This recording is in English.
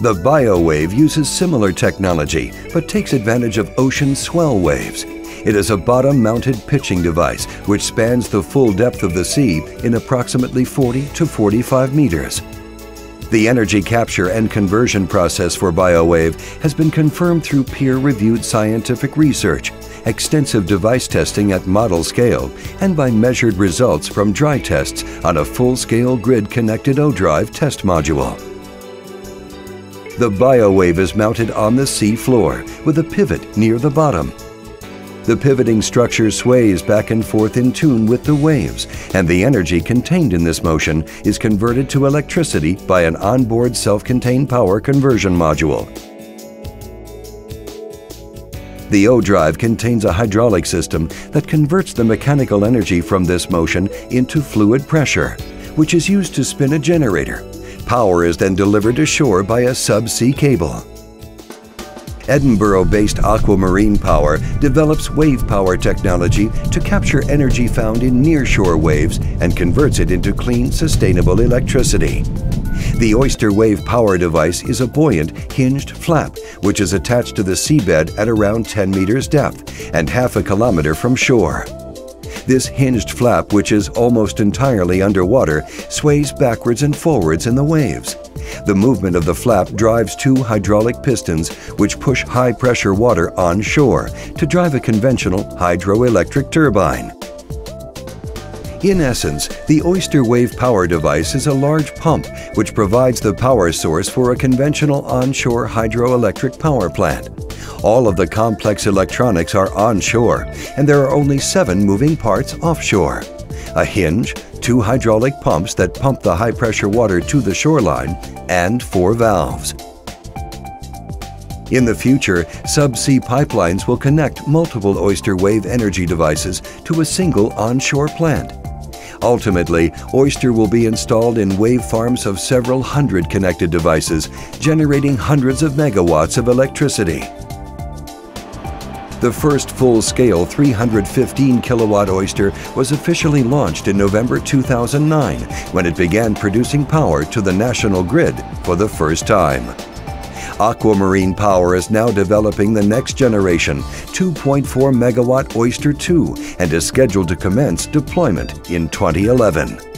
The BioWave uses similar technology, but takes advantage of ocean swell waves. It is a bottom-mounted pitching device which spans the full depth of the sea in approximately 40 to 45 meters. The energy capture and conversion process for BioWave has been confirmed through peer-reviewed scientific research, extensive device testing at model scale, and by measured results from dry tests on a full-scale grid-connected O-Drive test module. The BioWave is mounted on the sea floor with a pivot near the bottom. The pivoting structure sways back and forth in tune with the waves, and the energy contained in this motion is converted to electricity by an onboard self-contained power conversion module. The O-Drive contains a hydraulic system that converts the mechanical energy from this motion into fluid pressure, which is used to spin a generator. Power is then delivered to shore by a subsea cable. Edinburgh-based Aquamarine Power develops wave power technology to capture energy found in nearshore waves and converts it into clean, sustainable electricity. The Oyster Wave power device is a buoyant, hinged flap which is attached to the seabed at around 10 meters depth and half a kilometer from shore. This hinged flap, which is almost entirely underwater, sways backwards and forwards in the waves. The movement of the flap drives two hydraulic pistons which push high-pressure water onshore to drive a conventional hydroelectric turbine. In essence, the Oyster Wave power device is a large pump which provides the power source for a conventional onshore hydroelectric power plant. All of the complex electronics are onshore, and there are only 7 moving parts offshore: a hinge, 2 hydraulic pumps that pump the high-pressure water to the shoreline, and 4 valves. In the future, subsea pipelines will connect multiple Oyster Wave energy devices to a single onshore plant. Ultimately, Oyster will be installed in wave farms of several hundred connected devices, generating hundreds of megawatts of electricity. The first full-scale 315 kilowatt Oyster was officially launched in November 2009 when it began producing power to the national grid for the first time. Aquamarine Power is now developing the next generation 2.4 megawatt Oyster 2 and is scheduled to commence deployment in 2011.